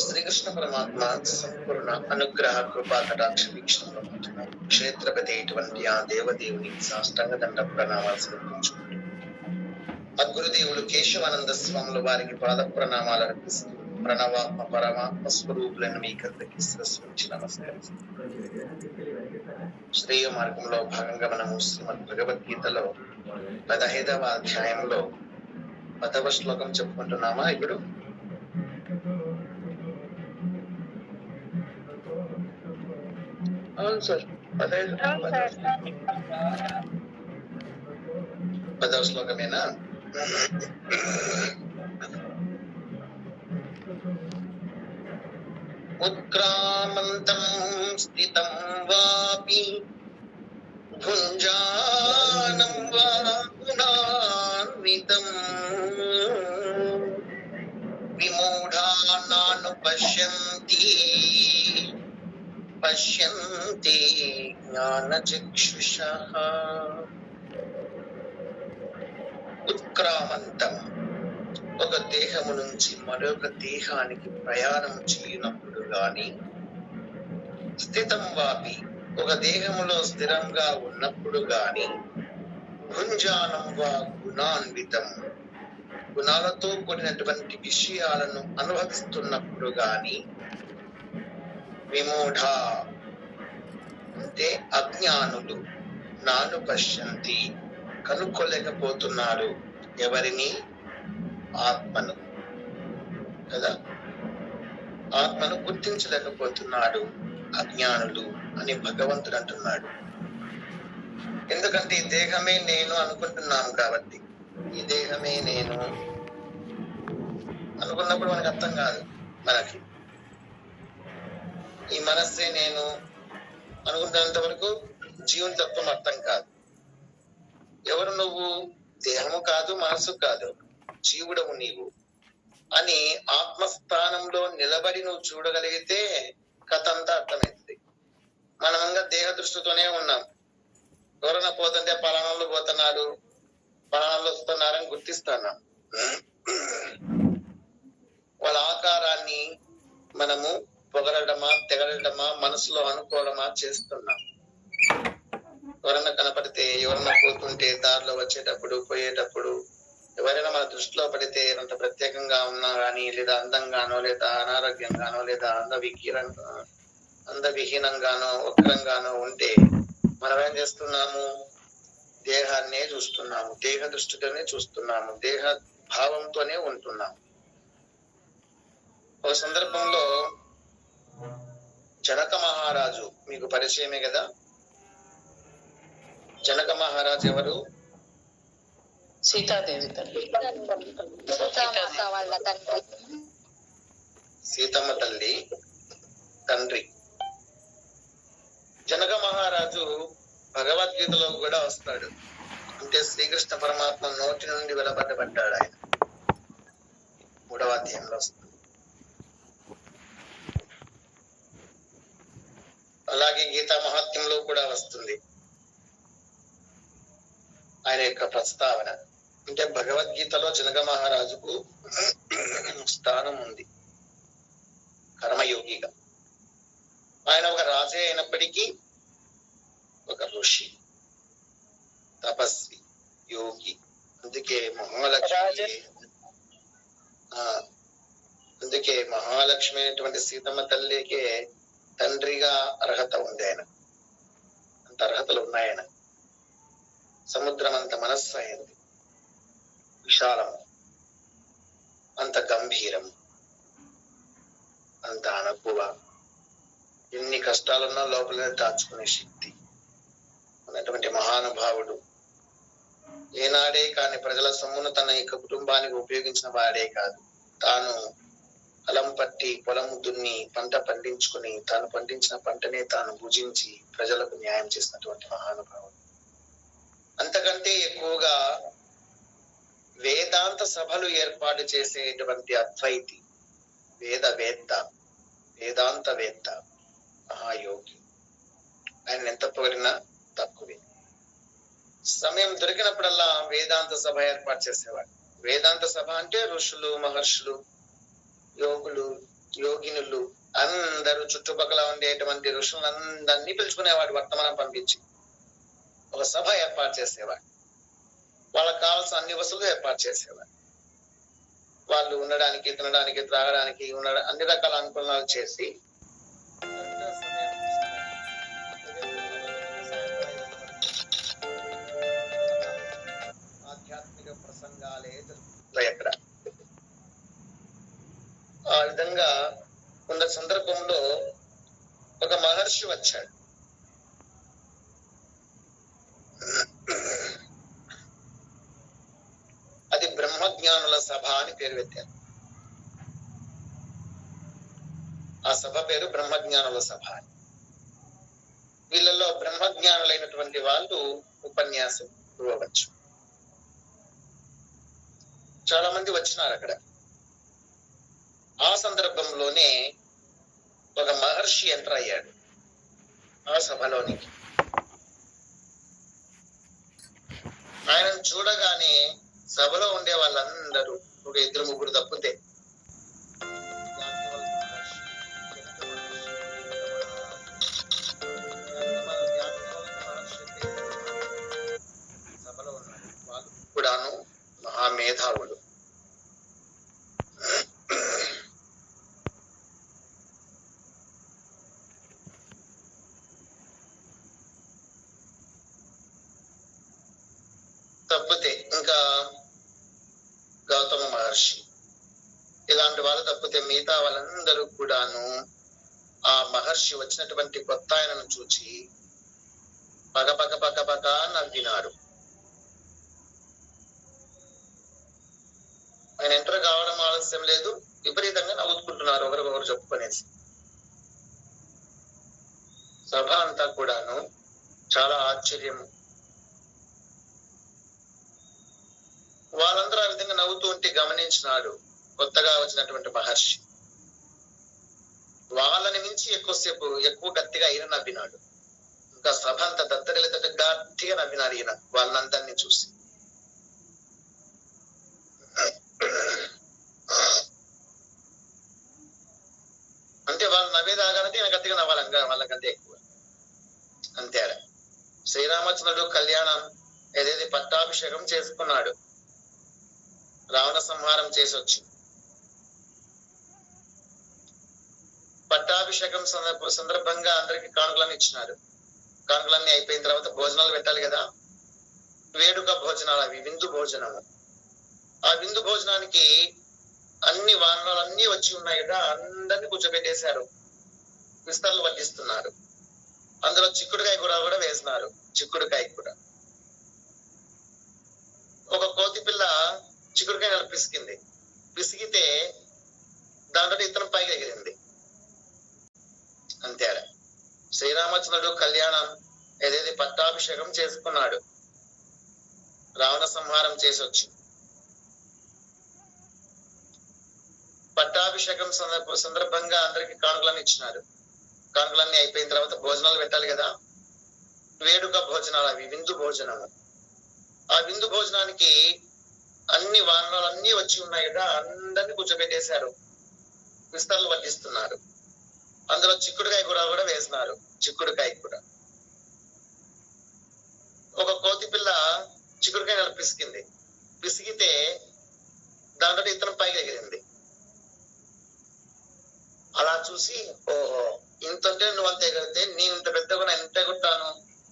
శ్రీకృష్ణ పరమాత్మ సంపూర్ణ అనుగ్రహ కృపా కటాక్ష వీక్షణలో క్షేత్రపతి అయినటువంటి ఆ దేవదేవునికి సాష్టాంగ దండ ప్రణామాలు సమర్పించుకుంటూ అద్గురుదేవులు కేశవానంద స్వాముల వారికి పాద ప్రణామాలు అర్పిస్తూ ప్రణవాత్మ పరమాత్మ స్వరూపులను మీకందరికి శిరస్సు నుంచి నమస్కరిస్తాం. శ్రేయ మార్గంలో భాగంగా మనము శ్రీమద్ భగవద్గీతలో 15వ అధ్యాయంలో 10వ శ్లోకం చెప్పుకుంటున్నామా ఇప్పుడు? అవును సార్, 10వ శ్లోకమేనా? ఉత్క్రామంతం స్థితం వాపి భుంజానం వా గుణాన్వితం విమూఢానాను పశ్యంతి జ్ఞానచక్షుషః. ఉత్క్రామంతం ఒక దేహము నుంచి మరొక దేహానికి ప్రయాణం చేయనప్పుడు గాని, స్థితం వాపి ఒక దేహములో స్థిరంగా ఉన్నప్పుడు గాని, భుంజానం వా గుణాన్వితం గుణాలతో కూడినటువంటి విషయాలను అనుభవిస్తున్నప్పుడు గాని, విమూఢ అంటే అజ్ఞానులు నాను పశ్యంతి కనుక్కోలేకపోతున్నారు. ఎవరిని? ఆత్మను కదా, ఆత్మను గుర్తించలేకపోతున్నాడు అజ్ఞానులు అని భగవంతుడు అంటున్నాడు. ఎందుకంటే ఈ దేహమే నేను అనుకుంటున్నాను కాబట్టి. ఈ దేహమే నేను అనుకున్నప్పుడు మనకు అర్థం కాదు. మనకి ఈ మనస్సే నేను అనుకున్నంత వరకు జీవన తత్వం అర్థం కాదు. ఎవరు నువ్వు? దేహము కాదు, మనసు కాదు, జీవుడవు నీవు అని ఆత్మస్థానంలో నిలబడి నువ్వు చూడగలిగితే కథ అంతా అర్థమవుతుంది. మనమంగా దేహ దృష్టితోనే ఉన్నాం. ఎవరైనా పోతుంటే పలానాలు పోతున్నారు, పలానాలు వస్తున్నారని గుర్తిస్తున్నాం. వాళ్ళ ఆకారాన్ని మనము పొగడమా తెగడమా మనసులో అనుకోవడమా చేస్తున్నాం. ఎవరైనా కనపడితే, ఎవరైనా పోతుంటే, దారిలో వచ్చేటప్పుడు పోయేటప్పుడు ఎవరైనా మన దృష్టిలో పడితే అంత ప్రత్యేకంగా ఉన్నా గానీ, లేదా అందంగానో, లేదా అనారోగ్యంగానో, లేదా అందవిహీనంగానో వక్రంగానో ఉంటే మనం ఏం చేస్తున్నాము? దేహాన్నే చూస్తున్నాము, దేహ దృష్టితోనే చూస్తున్నాము, దేహ భావంతోనే ఉంటున్నాము. ఒక సందర్భంలో జనక మహారాజు మీకు పరిచయమే కదా. జనక మహారాజు ఎవరు? సీతాదేవి తల్లి, సీతమ్మ తల్లి తండ్రి. జనక మహారాజు భగవద్గీతలో కూడా వస్తాడు. అంటే శ్రీకృష్ణ పరమాత్మ నోటి నుండి వెలువడబడ్డాడు ఆయన. 3వ అధ్యాయంలో వస్తుంది. అలాగే గీతా మహాత్మ్యంలో కూడా వస్తుంది ఆయన యొక్క ప్రస్తావన. అంటే భగవద్గీతలో జనక మహారాజుకు స్థానం ఉంది కర్మయోగిగా. ఆయన ఒక రాజే అయినప్పటికీ ఒక ఋషి, తపస్వి, యోగి. అందుకే మహాలక్ష్మి అయినటువంటి సీతమ్మ తల్లికే తండ్రిగా అర్హత ఉంది. ఆయన అంత అర్హతలు ఉన్నాయన. సముద్రం అంత మనస్సు అయింది, విశాలము, అంత గంభీరం, అంత అణకువ, ఎన్ని కష్టాలున్నా లోపలనే దాచుకునే శక్తి ఉన్నటువంటి మహానుభావుడు. ఏనాడే కాని ప్రజల సొమ్మును తన యొక్క కుటుంబానికి ఉపయోగించిన వాడే కాదు, తాను పొలం పట్టి, పొలము దున్ని, పంట పండించుకుని, తాను పండించిన పంటనే తాను భుజించి ప్రజలకు న్యాయం చేసినటువంటి మహానుభావుడు. అంతకంటే ఎక్కువగా వేదాంత సభలు ఏర్పాటు చేసేటువంటి అద్వైతి, వేదాంతవేత్త, మహాయోగి. ఆయన ఎంత పొగిడినా తక్కువే. సమయం దొరికినప్పుడల్లా వేదాంత సభ ఏర్పాటు చేసేవాడు. వేదాంత సభ అంటే ఋషులు, మహర్షులు, యోగులు, యోగినులు అందరూ చుట్టుపక్కల ఉండేటువంటి ఋషులందరినీ పిలుచుకునేవాడు. వర్తమానం పంపించి ఒక సభ ఏర్పాటు చేసేవాడు. వాళ్ళకి కావాల్సిన అన్ని వసతులు ఏర్పాటు చేసేవాడు. వాళ్ళు ఉండడానికి, తినడానికి, త్రాగడానికి అన్ని రకాల అనుకూలనాలు చేసి ఆధ్యాత్మిక ప్రసంగాలే ఎక్కడ. ఆ విధంగా ఉన్న సందర్భంలో ఒక మహర్షి వచ్చాడు. అది బ్రహ్మజ్ఞానుల సభ అని పేరు పెట్టారు. ఆ సభ పేరు బ్రహ్మజ్ఞానుల సభ. వీళ్ళలో బ్రహ్మజ్ఞానులైనటువంటి వాళ్ళు ఉపన్యాసం ఇవ్వవచ్చు. చాలా మంది వచ్చినారు అక్కడ. ఆ సందర్భంలోనే ఒక మహర్షి ఎంటర్ అయ్యాడు ఆ సభలోనికి. ఆయనను చూడగానే సభలో ఉండే వాళ్ళందరూ ఒక 2-3 తప్పితే సభలో ఉన్నారు. వాళ్ళు కూడాను మహామేధావులు. తప్పితే ఇంకా గౌతమ మహర్షి ఇలాంటి వాళ్ళు తప్పితే మిగతా వాళ్ళందరూ కూడాను ఆ మహర్షి వచ్చినటువంటి కొత్త ఆయనను చూచి పగ నవ్వినారు. ఆయన ఎంటర్ కావడం ఆలస్యం లేదు, విపరీతంగా నవ్వుకుంటున్నారు ఒకరికొకరు చెప్పుకునేసి. సభ అంతా కూడాను చాలా ఆశ్చర్యము. వాళ్ళందరూ ఆ విధంగా నవ్వుతూ ఉంటే గమనించినాడు కొత్తగా వచ్చినటువంటి మహర్షి. వాళ్ళని మించి ఎక్కువ గట్టిగా ఈయన నవ్వినాడు. ఇంకా సభ అంతా దత్తరితో గట్టిగా నవ్వినాడు ఈయన వాళ్ళందరినీ చూసి. అంటే వాళ్ళు నవ్వేదాగానంటే ఈయన గట్టిగా నవ్వాలంగా, వాళ్ళకంటే ఎక్కువ. అంతే. శ్రీరామచంద్రుడు కళ్యాణం ఏదైతే పట్టాభిషేకం చేసుకున్నాడు, రావణ సంహారం చేసి వచ్చి పట్టాభిషేకం సందర్భంగా అందరికి కానుకలన్నీ ఇచ్చినారు. కానుకలన్నీ అయిపోయిన తర్వాత భోజనాలు పెట్టాలి కదా, వేడుక భోజనాలు అవి, విందు భోజనము. ఆ విందు భోజనానికి అన్ని వానరాలన్నీ వచ్చి ఉన్నాయి కదా, అందరినీ కూర్చోబెట్టేశారు, విస్తరలు వడ్డిస్తున్నారు. అందులో చిక్కుడుకాయ కూర కూడా వేసినారు. చిక్కుడుకాయ కూర. ఒక కోతి పిల్ల చిక్కుడుకాయ పిసికింది. పిసికితే దాంట్లో ఇతను పైకి ఎగిరింది. అంతే. శ్రీరామచంద్రుడు కళ్యాణం ఏదైతే పట్టాభిషేకం చేసుకున్నాడు, రావణ సంహారం చేసి వచ్చి పట్టాభిషేకం సందర్భంగా అందరికి కానుకలన్నీ ఇచ్చినారు. కానుకలన్నీ అయిపోయిన తర్వాత భోజనాలు పెట్టాలి కదా, వేడుక భోజనాలు అవి, విందు భోజనము. ఆ విందు భోజనానికి అన్ని వానరాలన్నీ వచ్చి ఉన్నాయి కదా, అందరినీ కూర్చోబెట్టేశారు, విస్తరలు వడ్డిస్తున్నారు. అందులో చిక్కుడుకాయ కూర కూడా వేసినారు. చిక్కుడుకాయ కూర. ఒక కోతి పిల్ల చిక్కుడుకాయ పిసికింది. పిసికితే దాంట్లో ఇతను పైకి ఎగిరింది. అలా చూసి, ఓహో ఇంతంటే నువ్వు అంత ఎగిరితే నేను ఇంత పెద్దగా నేను ఎంత ఎగురుతాను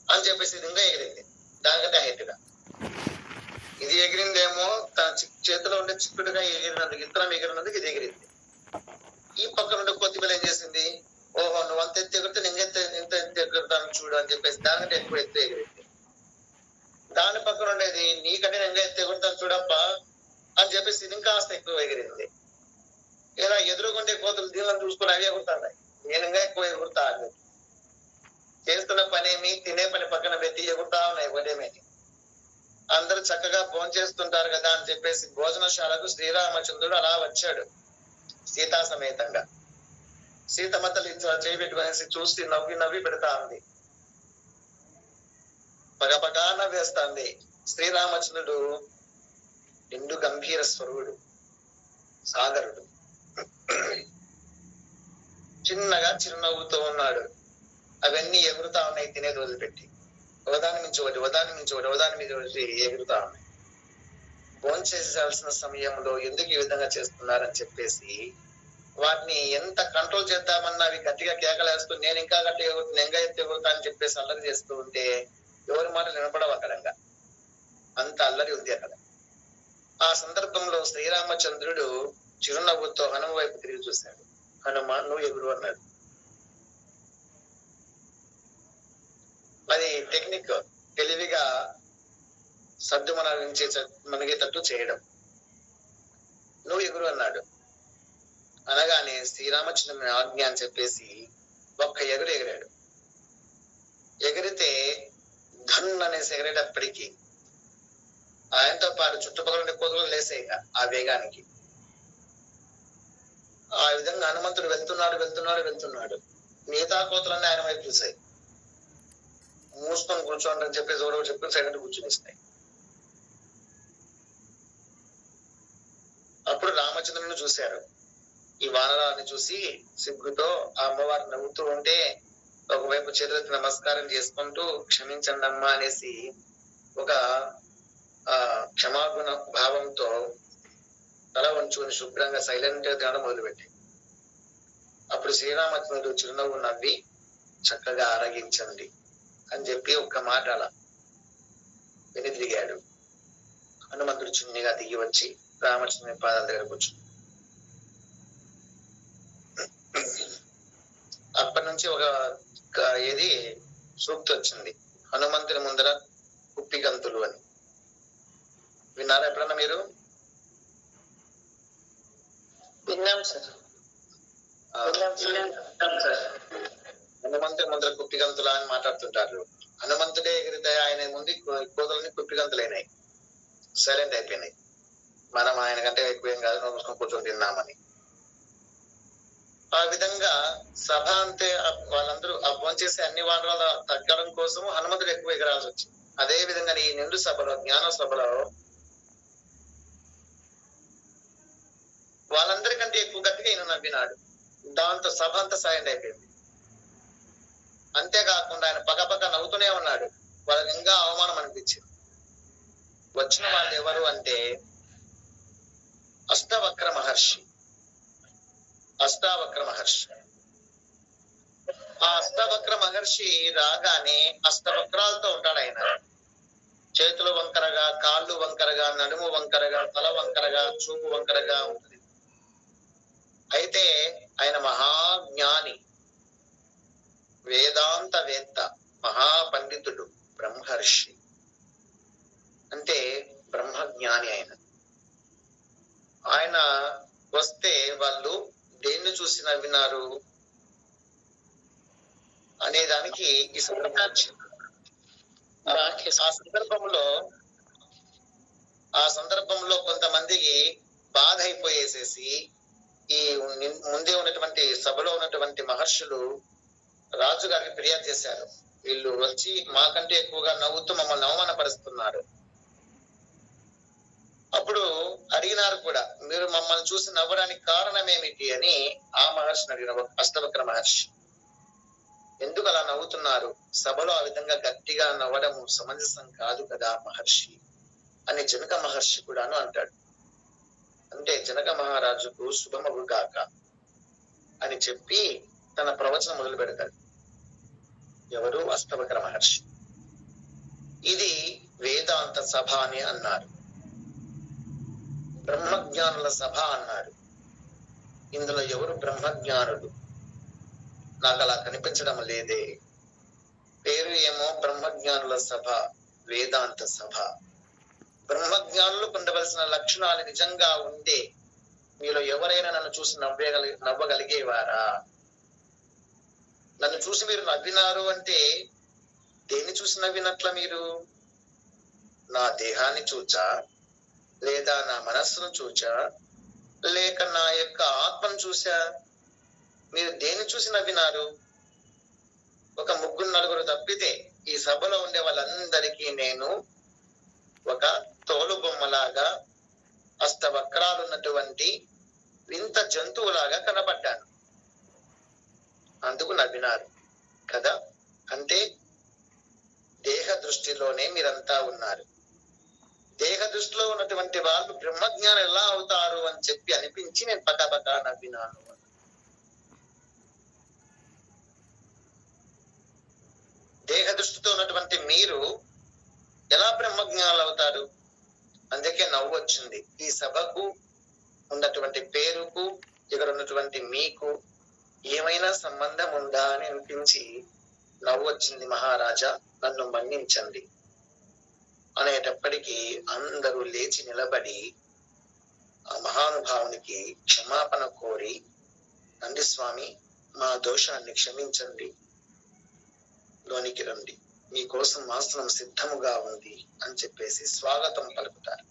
అని చెప్పేసి ఇది ఇంకా ఎగిరింది. దానికంటే హైట్ గా ఇది ఎగిరిందేమో, తన చేతిలో ఉండే చిక్కుడుగా ఎగిరినందుకు, ఇతరం ఎగిరినందుకు ఇది ఎగిరింది. ఈ పక్కన ఉండే కొత్తి పిల్ల ఏం చేసింది, ఓహో నువ్వు అంత ఎత్తు ఎగిరితే నేను ఇంత ఎత్తు ఎగురుతాను చూడు అని చెప్పేసి దానికంటే ఎక్కువ ఎత్తు ఎగిరింది. దాని పక్కన ఉండేది నీకంటే నేను ఎత్తు ఎగురుతాను చూడప్ప అని చెప్పేసి ఇది ఇంకా కాస్త ఎక్కువ ఎగిరింది. ఇలా ఎదురుకుంటే కోతులు దీనిని చూసుకుని అవి ఎగురుతున్నాయి, నేను ఇంకా ఎక్కువ ఎగురుతా అని. చేస్తున్న పనేమి, తినే పని పక్కన పెట్టి ఎగురుతా ఉన్నాయి ఒకటేమేమి. అందరూ చక్కగా భోజనం చేస్తుంటారు కదా అని చెప్పేసి భోజనశాలకు శ్రీరామచంద్రుడు అలా వచ్చాడు సీతా సమేతంగా. సీతమ్మ తల్లి చేయబెట్టుకునేసి చూసి నవ్వి పెడతా ఉంది, పగపగా నవ్వేస్తాంది. శ్రీరామచంద్రుడు నిండు గంభీర స్వరుడు సాగరుడు చిన్నగా చిరునవ్వుతో ఉన్నాడు. అవన్నీ ఎగురుతా ఉన్నాయి తినేది వదిలిపెట్టి. ఒకదాని మించి ఒకటి, ఒకదాని మించి ఒకటి, ఒకదాని మీద ఒకటి ఎగురుతా ఉన్నాయి. ఫోన్ చేసేయాల్సిన సమయంలో ఎందుకు ఈ విధంగా చేస్తున్నారని చెప్పేసి వాటిని ఎంత కంట్రోల్ చేద్దామన్నా అవి గట్టిగా కేకలేస్తూ నేను ఇంకా గట్టిగా ఎగురుతాను, ఇంకా ఎత్తి ఎగురుతా అని చెప్పేసి అల్లరి చేస్తూ ఉంటే ఎవరి మాటలు వినపడవు అక్కడంగా. అంత అల్లరి ఉంది అక్కడ. ఆ సందర్భంలో శ్రీరామచంద్రుడు చిరునవ్వుతో హనుమ వైపు తిరిగి చూశాడు. హనుమ, నువ్వు ఎగురు అన్నాడు. అది టెక్నిక్, తెలివిగా సర్దు మనగేటట్టు చేయడం. నువ్వు ఎగురు అన్నాడు. అనగానే శ్రీరామచంద్రుని ఆజ్ఞ అని చెప్పేసి ఒక్క ఎగిరాడు. ఎగిరితే ధన్ అనేసి ఎగిరేటప్పటికీ ఆయనతో పాటు చుట్టుపక్కల ఉండే కోతులు లేసాయి ఆ వేగానికి. ఆ విధంగా హనుమంతుడు వెళ్తున్నాడు. మిగతా కోతులన్నీ ఆయన వైపు చూసాయి. మూసుకొని కూర్చోండి అని చెప్పేసి ఎవరో చెప్పి సైలెంట్ కూర్చునిస్తాయి. అప్పుడు రామచంద్రుని చూశారు. ఈ వానరాన్ని చూసి సిగ్గుతో ఆ అమ్మవారు నవ్వుతూ ఉంటే ఒకవైపు చేతులకి నమస్కారం చేసుకుంటూ క్షమించండి అమ్మా అనేసి ఒక క్షమాగుణ భావంతో తల వంచుకొని శుభ్రంగా సైలెంట్ గా తినడం మొదలుపెట్టి అప్పుడు శ్రీరామచంద్రుడు చిరునవ్వు నవ్వి చక్కగా ఆరగించండి అని చెప్పి ఒక్క మాట అలా వెనుదిరిగాడు. హనుమంతుడు చిన్నగా దిగి వచ్చి రామచంద్రుని పాదాల దగ్గర కూర్చుని అప్పటి నుంచి ఒక సూక్తి వచ్చింది, హనుమంతుని ముందర కుప్పిగంతులు అని. విన్నారా ఎప్పుడన్నా మీరు? విన్నాం సార్. హనుమంతుని ముందర కుప్పిగంతులు అని మాట్లాడుతుంటారు. హనుమంతుడే ఎగిరితే ఆయన ముందు కోతులని కుప్పిగంతులైనాయి, సైలెంట్ అయిపోయినాయి. మనం ఆయన కంటే ఎక్కువేం కాదు, నోసుకొని కూర్చొని తిన్నామని. ఆ విధంగా సభ అంతే వాళ్ళందరూ అభ్వం చేసే అన్ని వానరాలు తగ్గడం కోసం హనుమంతుడు ఎక్కువ ఎగరాల్సి వచ్చింది. అదే విధంగా ఈ నిండు సభలో, జ్ఞాన సభలో వాళ్ళందరికంటే ఎక్కువ గట్టిగా ఈయన నవ్వినాడు. దాంతో సభ అంతా సైలెంట్ అయిపోయింది. అంతేకాకుండా ఆయన పక్కపక్క నవ్వుతూనే ఉన్నాడు. వాళ్ళకి ఇంకా అవమానం అనిపించింది. వచ్చిన వాళ్ళు ఎవరు అంటే అష్టావక్ర మహర్షి. ఆ అష్టావక్ర మహర్షి రాగానే అష్టవక్రాలతో ఉంటాడు ఆయన. చేతులు వంకరగా, కాళ్ళు వంకరగా, నడుము వంకరగా, తల వంకరగా, చూపు వంకరగా ఉంటుంది. అయితే ఆయన మహాజ్ఞాని, వేదాంతవేత్త, మహాపండితుడు, బ్రహ్మర్షి. అంటే బ్రహ్మజ్ఞాని ఆయన వస్తే వాళ్ళు దేన్ని చూసి నవ్వినారు అనేదానికి ఈ ఆ సందర్భంలో కొంతమందికి బాధ అయిపోయేసేసి ఈ ముందే ఉన్నటువంటి సభలో ఉన్నటువంటి మహర్షులు రాజు గారికి ఫిర్యాదు చేశారు. వీళ్ళు వచ్చి మాకంటే ఎక్కువగా నవ్వుతూ మమ్మల్ని అవమానపరుస్తున్నారు. అప్పుడు అడిగినారు కూడా, మీరు మమ్మల్ని చూసి నవ్వడానికి కారణం ఏమిటి అని ఆ మహర్షిని అడిగిన అష్టవక్ర మహర్షి. ఎందుకు అలా నవ్వుతున్నారు? సభలో ఆ విధంగా గట్టిగా నవ్వడం సమంజసం కాదు కదా మహర్షి అని జనక మహర్షి కూడాను అంటాడు. అంటే జనక మహారాజుకు శుభమగు గాక అని చెప్పి తన ప్రవచనం మొదలు పెడతాడు. ఎవరు? అష్టవక్ర మహర్షి. ఇది వేదాంత సభ అని అన్నారు, బ్రహ్మజ్ఞానుల సభ అన్నాడు. ఇందులో ఎవరు బ్రహ్మజ్ఞానులు? నాకు అలా కనిపించడం లేదే. పేరు ఏమో బ్రహ్మజ్ఞానుల సభ, వేదాంత సభ. బ్రహ్మజ్ఞానులు ఉండవలసిన లక్షణాలు నిజంగా ఉంటే మీలో ఎవరైనా నన్ను చూసి నవ్వగలిగేవారా? నన్ను చూసి మీరు నవ్వినారు అంటే దేన్ని చూసి నవ్వినట్ల? మీరు నా దేహాన్ని చూచా, లేదా నా మనస్సును చూచా, లేక నా యొక్క ఆత్మను చూసా? మీరు దేన్ని చూసి నవ్వినారు? ఒక 3-4 తప్పితే ఈ సభలో ఉండే వాళ్ళందరికీ నేను ఒక తోలు బొమ్మలాగా అష్టవక్రాలున్నటువంటి వింత జంతువులాగా కనబడ్డాను. అందుకు నవ్వినారు కదా. అంటే దేహ దృష్టిలోనే మీరంతా ఉన్నారు. దేహ దృష్టిలో ఉన్నటువంటి వాళ్ళు బ్రహ్మజ్ఞానం ఎలా అవుతారు అని చెప్పి అనిపించి నేను పకాపకా నవ్వినాను. దేహ దృష్టితో ఉన్నటువంటి మీరు ఎలా బ్రహ్మజ్ఞానాలు అవుతారు? అందుకే నవ్వు వచ్చింది. ఈ సభకు ఉన్నటువంటి పేరుకు ఇక్కడ ఉన్నటువంటి మీకు ఏమైనా సంబంధం ఉందా అని అనిపించి నవ్వు వచ్చింది. మహారాజా, నన్ను మన్నించండి అనేటప్పటికీ అందరూ లేచి నిలబడి ఆ మహానుభావునికి క్షమాపణ కోరి, నంది స్వామి, మా దోషాన్ని క్షమించండి, లోనికి రండి, మీకోసం ఆసనం సిద్ధముగా ఉంది అని చెప్పేసి స్వాగతం పలుకుతారు.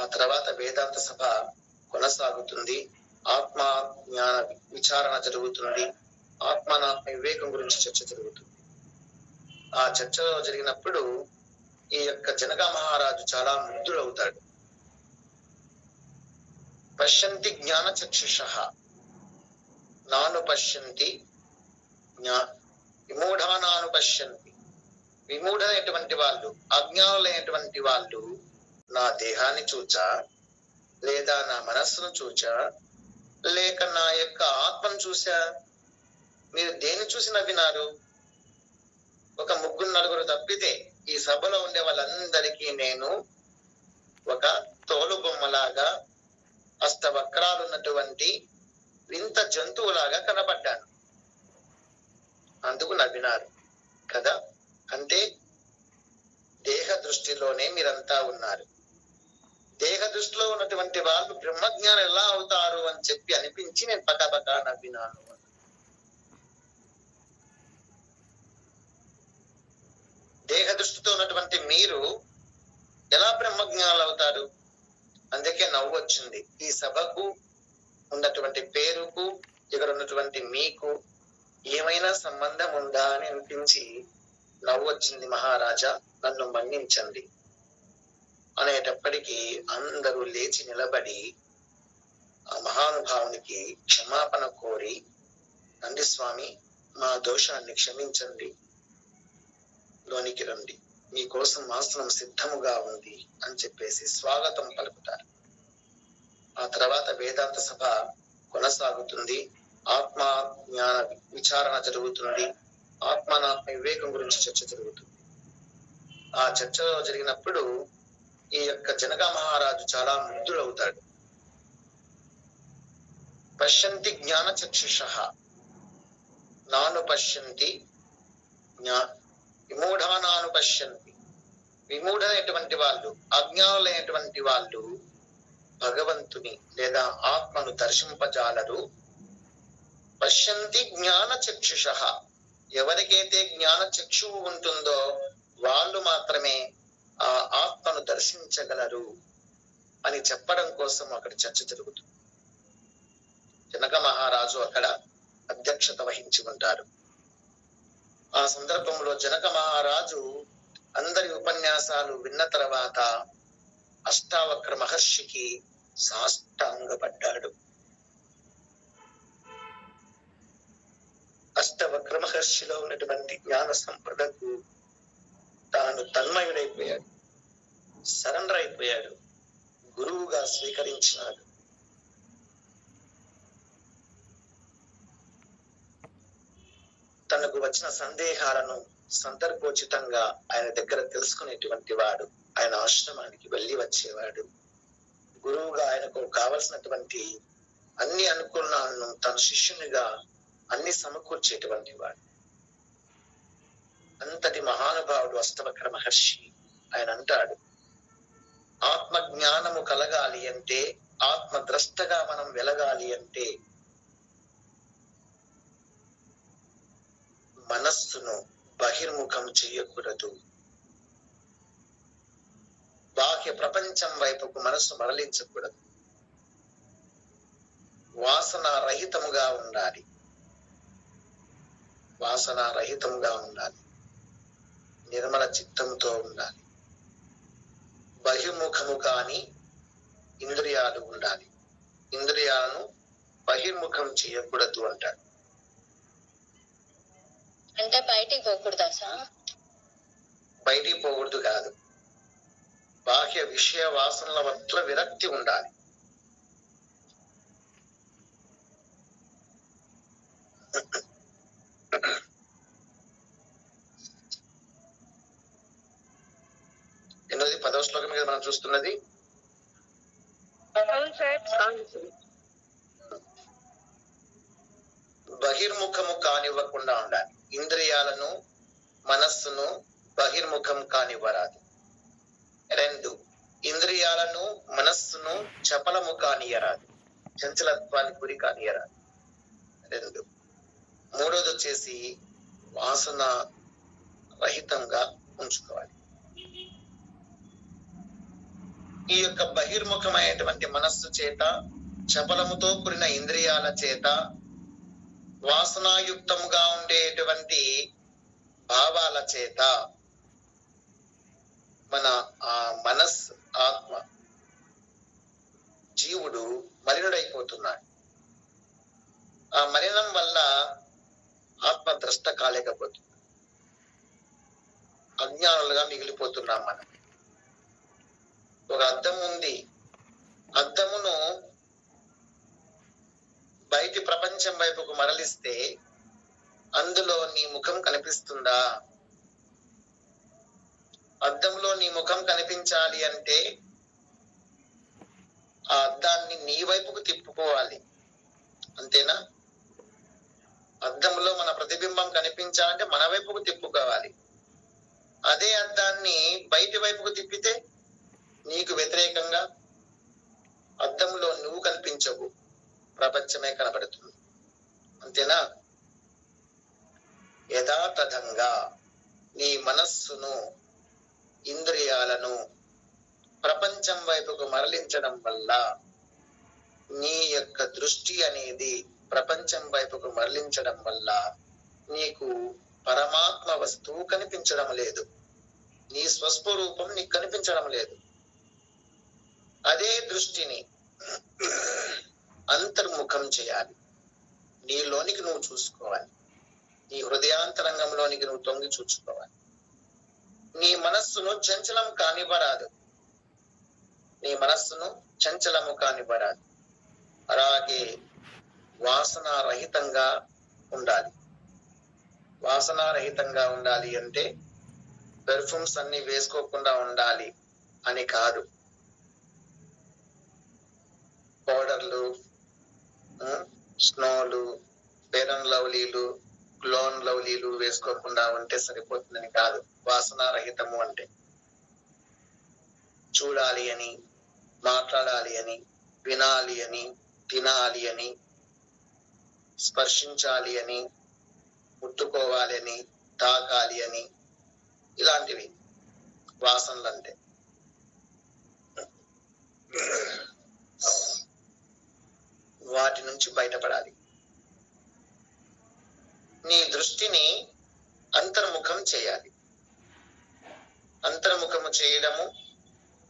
ఆ తర్వాత వేదాంత సభ కొనసాగుతుంది. ఆత్మ జ్ఞాన విచారణ జరుగుతుంది. ఆత్మానాత్మ వివేకం గురించి చర్చ జరుగుతుంది. ఆ చర్చలో జరిగినప్పుడు ఈ యొక్క జనక మహారాజు చాలా ముగ్ధుడవుతాడు. పశ్యంతి జ్ఞాన చక్షుషః నాను పశ్యంతి విమూఢానాను పశ్యంతి. విమూఢమైనటువంటి వాళ్ళు, అజ్ఞానులైనటువంటి వాళ్ళు నా దేహాన్ని చూచా, లేదా నా మనస్సును చూచా, లేక నా యొక్క ఆత్మను చూసా? మీరు దేన్ని చూసి నవ్వినారు? ఒక ముగ్గురు నలుగురు తప్పితే ఈ సభలో ఉండే వాళ్ళందరికీ నేను ఒక తోలు బొమ్మలాగా, అష్టవక్రాలున్నటువంటి వింత జంతువులాగా కనబడ్డాను. అందుకు నవ్వినారు కదా. అంటే దేహ దృష్టిలోనే మీరంతా ఉన్నారు. దేహ దృష్టిలో ఉన్నటువంటి వాళ్ళు బ్రహ్మజ్ఞానం ఎలా అవుతారు అని చెప్పి అనిపించి నేను పకాపకా నవ్వినాను. దేహ దృష్టితో ఉన్నటువంటి మీరు ఎలా బ్రహ్మజ్ఞానాలు అవుతారు? అందుకే నవ్వు వచ్చింది. ఈ సభకు ఉన్నటువంటి పేరుకు ఇక్కడ ఉన్నటువంటి మీకు ఏమైనా సంబంధం ఉందా అని అనిపించి నవ్వు వచ్చింది. మహారాజా, నన్ను మన్నించండి అనేటప్పటికీ అందరూ లేచి నిలబడి ఆ మహానుభావునికి క్షమాపణ కోరి, నంది స్వామి, మా దోషాన్ని క్షమించండి, లోనికి రండి, మీకోసం ఆసనం సిద్ధముగా ఉంది అని చెప్పేసి స్వాగతం పలుకుతారు. ఆ తర్వాత వేదాంత సభ కొనసాగుతుంది. ఆత్మ జ్ఞాన విచారణ జరుగుతుంది. ఆత్మానాత్మ వివేకం గురించి చర్చ జరుగుతుంది. ఆ చర్చలో జరిగినప్పుడు ఈ యొక్క జనక మహారాజు చాలా ముగ్ధుడవుతాడు. పశ్యంతి జ్ఞాన చక్షుషః నాను పశ్యంతి విమూఢానాను పశ్యంతి. విమూఢమైనటువంటి వాళ్ళు, అజ్ఞానులైనటువంటి వాళ్ళు భగవంతుని లేదా ఆత్మను దర్శింపజాలరు. పశ్యంతి జ్ఞాన చక్షుషః. ఎవరికైతే జ్ఞాన చక్షువు ఉంటుందో వాళ్ళు మాత్రమే ఆ ఆత్మను దర్శించగలరు అని చెప్పడం కోసం అక్కడ చర్చ జరుగుతుంది. జనక మహారాజు అక్కడ అధ్యక్షత వహించి ఉంటారు. ఆ సందర్భంలో జనక మహారాజు అందరి ఉపన్యాసాలు విన్న తర్వాత అష్టావక్ర మహర్షికి సాష్టాంగపడ్డాడు. అష్టవక్ర మహర్షిలో ఉన్నటువంటి జ్ఞాన సంపదకు తాను తన్మయుడైపోయాడు, సరెండర్ అయిపోయాడు, గురువుగా స్వీకరించినాడు. తనకు వచ్చిన సందేహాలను సందర్భోచితంగా ఆయన దగ్గర తెలుసుకునేటువంటి వాడు. ఆయన ఆశ్రమానికి వెళ్ళి వచ్చేవాడు. గురువుగా ఆయనకు కావలసినటువంటి అన్ని అనుకూలాలను తన శిష్యునిగా అన్ని సమకూర్చేటువంటి వాడు. అంతటి మహానుభావుడు అష్టవక్ర మహర్షి. ఆయన అంటాడు, ఆత్మ జ్ఞానము కలగాలి అంటే, ఆత్మ ద్రష్టగా మనం వెలగాలి అంటే మనస్సును బహిర్ముఖం చెయ్యకూడదు. బాహ్య ప్రపంచం వైపుకు మనస్సు మరలించకూడదు. వాసనారహితముగా ఉండాలి. వాసనారహితంగా ఉండాలి. నిర్మల చిత్తంతో ఉండాలి. బహిర్ముఖము కాని ఇంద్రియాలు ఉండాలి. ఇంద్రియాలను బహిర్ముఖం చేయకూడదు అంటాడు. అంటే బయటికి పోకూడదా సార్? బయటికి పోకూడదు కాదు, బాహ్య విషయ వాసనల పట్ల విరక్తి ఉండాలి. ఎన్నోది 10వ శ్లోకం మీద మనం చూస్తున్నది. బహిర్ముఖము కానివ్వకుండా ఉండాలి. ఇంద్రియాలను మనస్సును బహిర్ముఖం కానివ్వరాదు. 2, ఇంద్రియాలను మనస్సును చపలము కానియరాదు, చంచలత్వానికి గురి కానియరాదు. 2, 3వది వచ్చేసి వాసన రహితంగా ఉంచుకోవాలి. ఈ యొక్క బహిర్ముఖమైనటువంటి మనస్సు చేత, చపలముతో కూడిన ఇంద్రియాల చేత, వాసనాయుక్తంగా ఉండేటువంటి భావాల చేత మన ఆ మనస్సు, ఆత్మ, జీవుడు మలినుడైపోతున్నాడు. ఆ మలినం వల్ల ఆత్మ ద్రష్ట కాలేకపోతుంది. అజ్ఞానులుగా మిగిలిపోతున్నాం మనం. ఒక అద్దం ఉంది. అద్దమును బయటి ప్రపంచం వైపుకు మరలిస్తే అందులో నీ ముఖం కనిపిస్తుందా? అద్దంలో నీ ముఖం కనిపించాలి అంటే ఆ అద్దాన్ని నీ వైపుకు తిప్పుకోవాలి, అంతేనా? అద్దంలో మన ప్రతిబింబం కనిపించాలంటే మన వైపుకు తిప్పుకోవాలి. అదే అద్దాన్ని బయటి వైపుకు తిప్పితే నీకు వ్యతిరేకంగా అద్దంలో నువ్వు కనిపించవు, ప్రపంచమే కనబడుతుంది, అంతేనా? యథాతథంగా నీ మనస్సును, ఇంద్రియాలను ప్రపంచం వైపుకు మరలించడం వల్ల నీ యొక్క దృష్టి అనేది ప్రపంచం వైపుకు మరలించడం వల్ల నీకు పరమాత్మ వస్తువు కనిపించడం లేదు, నీ స్వస్వరూపం నీకు కనిపించడం లేదు. అదే దృష్టిని అంతర్ముఖం చేయాలి. నీలోనికి నువ్వు చూసుకోవాలి, నీ హృదయాంతరంగంలోనికి నువ్వు తొంగి చూసుకోవాలి. నీ మనస్సును చంచలం కానివ్వరాదు, నీ మనస్సును చంచలము కానివ్వరాదు. అలాగే వాసనారహితంగా ఉండాలి. వాసనారహితంగా ఉండాలి అంటే పెర్ఫ్యూమ్స్ అన్ని వేసుకోకుండా ఉండాలి అని కాదు. పౌడర్లు, స్నోలు, ఫెయిర్ లవ్లీలు, గ్లోన్ లవ్లీలు వేసుకోకుండా ఉంటే సరిపోతుందని కాదు. వాసనారహితము అంటే చూడాలి అని, మాట్లాడాలి అని, వినాలి అని, తినాలి అని, స్పర్శించాలి అని, ముట్టుకోవాలి అని, తాకాలి అని, ఇలాంటివి వాసనలు అంటే. వాటి నుంచి బయటపడాలి. నీ దృష్టిని అంతర్ముఖం చేయాలి. అంతర్ముఖము చేయడము,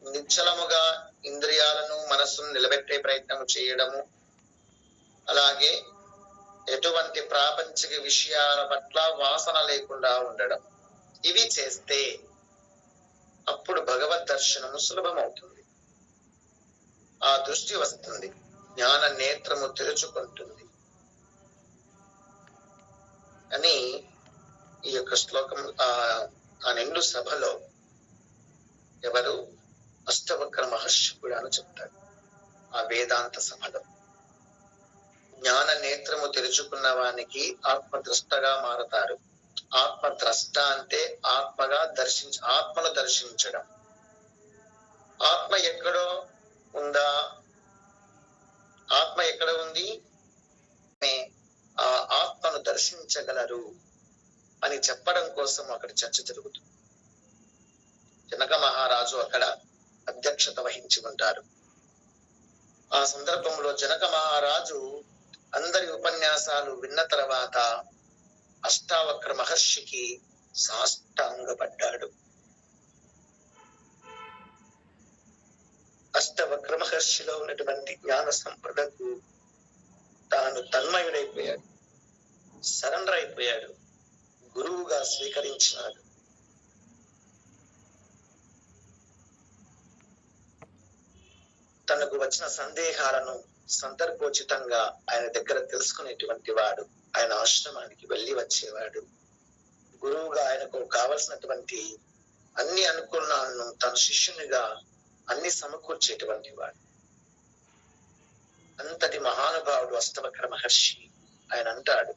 నిశ్చలముగా ఇంద్రియాలను, మనస్సును నిలబెట్టే ప్రయత్నం చేయడము, అలాగే ఎటువంటి ప్రాపంచిక విషయాల పట్ల వాసన లేకుండా ఉండడం, ఇవి చేస్తే అప్పుడు భగవద్ దర్శనము సులభమవుతుంది. ఆ దృష్టి వస్తుంది, జ్ఞాన నేత్రము తెరుచుకుంటుంది అని ఈ యొక్క శ్లోకం ఆ నిండు సభలో ఎవరు అష్టవక్ర మహర్షి కూడా అని చెప్తాడు. ఆ వేదాంత సభలో జ్ఞాన నేత్రము తెరుచుకున్న వానికి ఆత్మద్రష్టగా మారతారు. ఆత్మద్రష్ట అంటే ఆత్మగా ఆత్మను దర్శించడం. ఆత్మ ఎక్కడో ఉందా? ఆత్మ ఎక్కడ ఉంది? ఆ ఆత్మను దర్శించగలరు అని చెప్పడం కోసం అక్కడ చర్చ జరుగుతుంది. జనక మహారాజు అక్కడ అధ్యక్షత వహించి ఉంటారు. ఆ సందర్భంలో జనక మహారాజు అందరి ఉపన్యాసాలు విన్న తర్వాత అష్టావక్ర మహర్షికి సాష్టాంగపడ్డాడు. అష్టవక్ర వక్ర మహర్షిలో ఉన్నటువంటి జ్ఞాన సంపదకు తాను తన్మయుడైపోయాడు, సరెండర్ అయిపోయాడు, గురువుగా స్వీకరించినాడు. తనకు వచ్చిన సందేహాలను సందర్భోచితంగా ఆయన దగ్గర తెలుసుకునేటువంటి వాడు. ఆయన ఆశ్రమానికి వెళ్ళి వచ్చేవాడు. గురువుగా ఆయనకు కావలసినటువంటి అన్ని అనుకూలాలను తన శిష్యునిగా అన్ని సమకూర్చేటువంటి వాడు. అంతటి మహానుభావుడు అష్టవక్ర మహర్షి. ఆయన అంటాడు,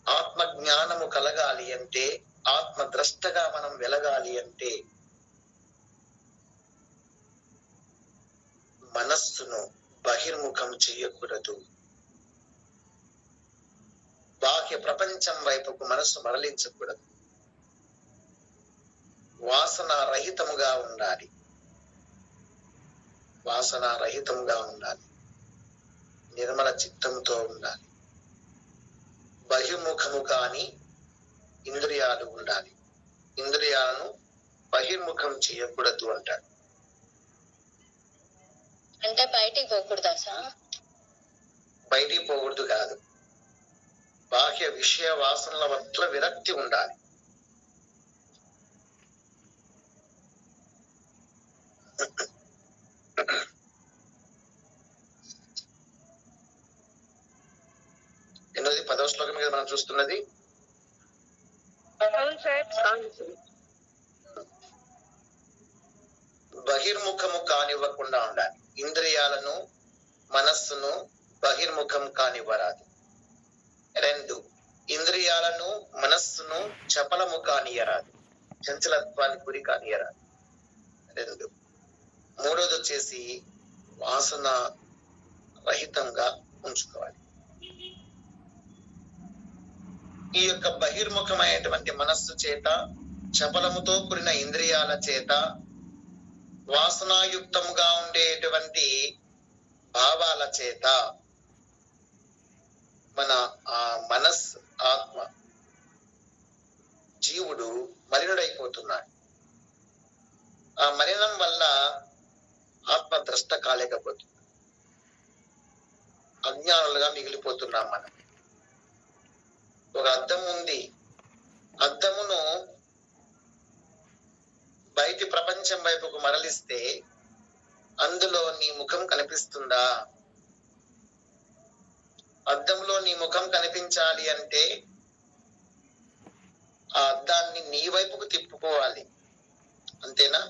ఆత్మ జ్ఞానము కలగాలి అంటే, ఆత్మ ద్రష్టగా మనం వెలగాలి అంటే మనస్సును బహిర్ముఖం చేయకూడదు. బాహ్య ప్రపంచం వైపుకు మనస్సు మరలించకూడదు. వాసన రహితముగా ఉండాలి. వాసన రహితంగా ఉండాలి. నిర్మల చిత్తంతో ఉండాలి. బహిర్ముఖము కాని ఇంద్రియాలు ఉండాలి. ఇంద్రియాలను బహిర్ముఖం చేయకూడదు అంటాడు. అంటే బయటికి పోకూడదా సార్? బయటికి పోకూడదు కాదు, బాహ్య విషయ వాసనల పట్ల విరక్తి ఉండాలి. ఎన్నోది 10వ శ్లోకం మీద మనం చూస్తున్నది. బహిర్ముఖము కానివ్వకుండా ఉండాలి. ఇంద్రియాలను మనస్సును బహిర్ముఖం కానివ్వరాదు. 2, ఇంద్రియాలను మనస్సును చపలము కానియరాదు, చంచలత్వానికి గురి కానియరాదు. 2, 3వది వచ్చేసి వాసన రహితంగా ఉంచుకోవాలి. ఈ యొక్క బహిర్ముఖమైనటువంటి మనస్సు చేత, చపలముతో కూడిన ఇంద్రియాల చేత, వాసనాయుక్తముగా ఉండేటువంటి భావాల చేత మన ఆ మనస్సు, ఆత్మ, జీవుడు మలినుడైపోతున్నాడు. ఆ మలినం వల్ల ఆత్మ ద్రష్ట కాలేకపోతుంది. అజ్ఞానులుగా మిగిలిపోతున్నాం మనం. ఒక అద్దం ఉంది. అద్దమును బయటి ప్రపంచం వైపుకు మరలిస్తే అందులో నీ ముఖం కనిపిస్తుందా? అద్దంలో నీ ముఖం కనిపించాలి అంటే ఆ అద్దాన్ని నీ వైపుకు తిప్పుకోవాలి, అంతేనా?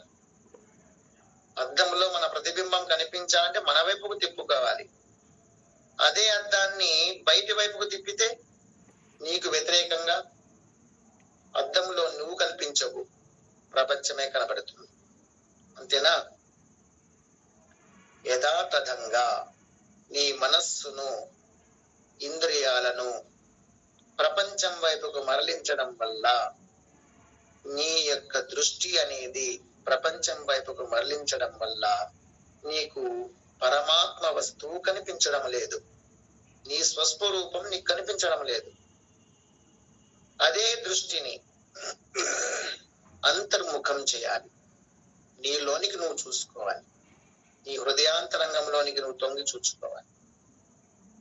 అద్దంలో మన ప్రతిబింబం కనిపించాలంటే మన వైపుకు తిప్పుకోవాలి. అదే అద్దాన్ని బయటి వైపుకు తిప్పితే నీకు వ్యతిరేకంగా అద్దంలో నువ్వు కనిపించవు, ప్రపంచమే కనబడుతుంది, అంతేనా? యథాతథంగా నీ మనస్సును, ఇంద్రియాలను ప్రపంచం వైపుకు మరలించడం వల్ల నీ యొక్క దృష్టి అనేది ప్రపంచం వైపుకు మరలించడం వల్ల నీకు పరమాత్మ వస్తువు కనిపించడం లేదు, నీ స్వస్వరూపం నీకు కనిపించడం లేదు. అదే దృష్టిని అంతర్ముఖం చేయాలి. నీలోనికి నువ్వు చూసుకోవాలి. నీ హృదయాంతరంగంలోనికి నువ్వు తొంగి చూసుకోవాలి.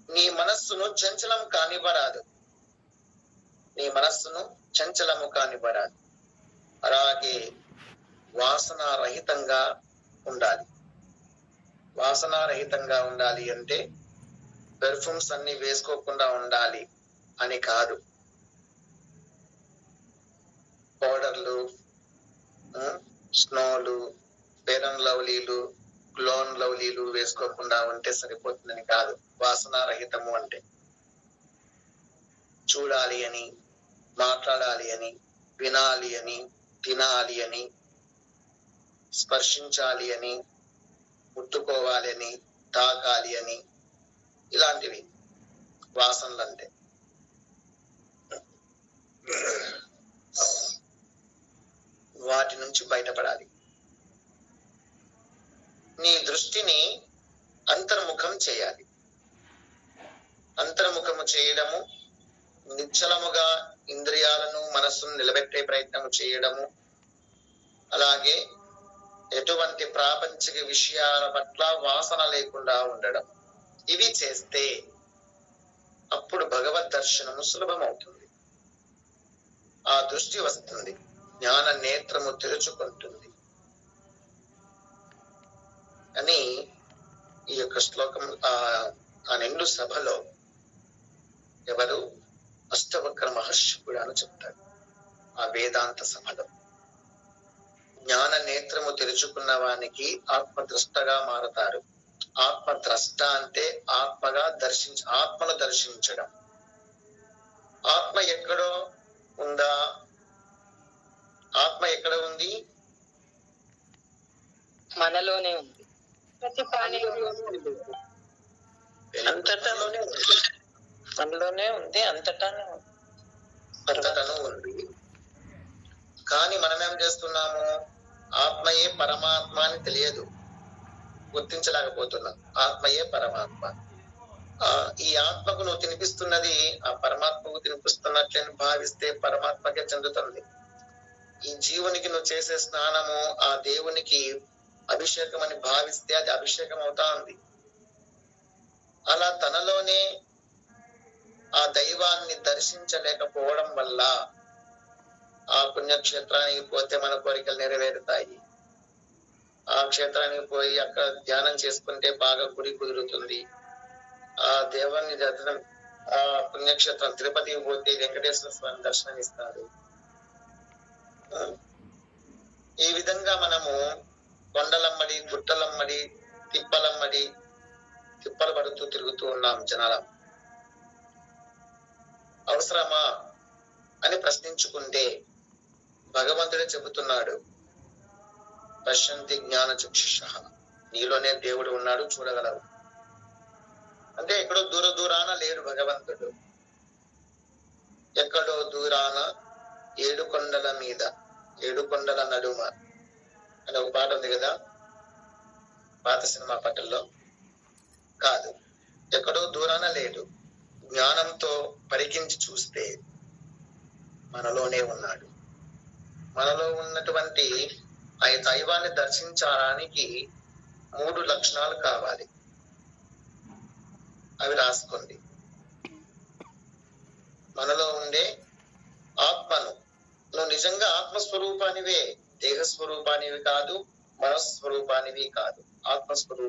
నీ మనస్సును చంచలం కానివ్వరాదు. నీ మనస్సును చంచలము కానివ్వరాదు. అలాగే వాసనారహితంగా ఉండాలి. వాసనారహితంగా ఉండాలి అంటే పెర్ఫ్యూమ్స్ అన్ని వేసుకోకుండా ఉండాలి అని కాదు. పౌడర్లు, స్నోలు, ఫెయిర్ అండ్ లవ్లీలు, గ్లోన్ లవ్లీలు వేసుకోకుండా ఉంటే సరిపోతుందని కాదు. వాసనారహితము అంటే చూడాలి అని, మాట్లాడాలి అని, వినాలి అని, తినాలి అని, స్పర్శించాలి అని, ముట్టుకోవాలి అని, తాకాలి అని, ఇలాంటివి వాసనలు అంటే. వాటి నుంచి బయటపడాలి. నీ దృష్టిని అంతర్ముఖం చేయాలి. అంతర్ముఖము చేయడము, నిశ్చలముగా ఇంద్రియాలను, మనస్సును నిలబెట్టే ప్రయత్నం చేయడము, అలాగే ఎటువంటి ప్రాపంచిక విషయాల పట్ల వాసన లేకుండా ఉండడం. ఇవి చేస్తే అప్పుడు భగవద్ దర్శనము సులభమవుతుంది. ఆ దృష్టి వస్తుంది, జ్ఞాన నేత్రము తెరుచుకుంటుంది అని ఈ యొక్క శ్లోకం ఆ నిండు సభలో ఎవరు అష్టవక్ర మహర్షి కూడా అని చెప్తారు. ఆ వేదాంత సభలో జ్ఞాన నేత్రము తెరుచుకున్న వానికి ఆత్మద్రష్టగా మారతారు. ఆత్మద్రష్ట అంటే ఆత్మను దర్శించడం. ఆత్మ ఎక్కడో ఉందా? ఆత్మ ఎక్కడ ఉంది? మనలోనే ఉంది. ప్రతి ప్రాణిలో అంతటానే ఉంది. మనలోనే ఉంది, అంతటానే ఉంది. అంతటను ఉంది. కానీ మనం ఏం చేస్తున్నాము? ఆత్మయే పరమాత్మ అని తెలియదు, గుర్తించలేకపోతున్నాం. ఆత్మయే పరమాత్మ. ఈ ఆత్మకు నువ్వు తినిపిస్తున్నది ఆ పరమాత్మకు తినిపిస్తున్నట్లని భావిస్తే పరమాత్మకే చెందుతుంది. ఈ జీవునికి నువ్వు చేసే స్నానము ఆ దేవునికి అభిషేకం అని భావిస్తే అది అభిషేకం అవుతా ఉంది. అలా తనలోనే ఆ దైవాన్ని దర్శించలేకపోవడం వల్ల ఆ పుణ్యక్షేత్రానికి పోతే మన కోరికలు నెరవేరుతాయి. ఆ క్షేత్రానికి పోయి అక్కడ ధ్యానం చేసుకుంటే బాగా గురి కుదురుతుంది. ఆ దేవుని దర్శనం, ఆ పుణ్యక్షేత్రం తిరుపతికి పోతే వెంకటేశ్వర స్వామి దర్శనం ఇస్తారు. ఈ విధంగా మనము కొండలమ్మడి, గుట్టలమ్మడి, తిప్పలు పడుతూ తిరుగుతూ ఉన్నాం జనాలం. అవసరమా అని ప్రశ్నించుకుంటే భగవంతుడే చెబుతున్నాడు, పశ్యంతి జ్ఞాన చక్షుషః, నీలోనే దేవుడు ఉన్నాడు, చూడగలవు. అంటే ఎక్కడో దూరాన లేడు భగవంతుడు. ఎక్కడో దూరాన 7 కొండల మీద 7 కొండల నడుమ అని ఒక పాట ఉంది కదా, పాత సినిమా పాటల్లో. కాదు, ఎక్కడో దూరాన లేడు. జ్ఞానంతో పరికించి చూస్తే మనలోనే ఉన్నాడు. మనలో ఉన్నటువంటి ఆ దైవాన్ని దర్శించడానికి 3 లక్షణాలు కావాలి. అవి రాసుకోండి. మనలో ఉండే ఆత్మను, నువ్వు నిజంగా ఆత్మస్వరూపానివే, దేహస్వరూపానివి కాదు, మనస్వరూపానివి కాదు, ఆత్మస్వరూప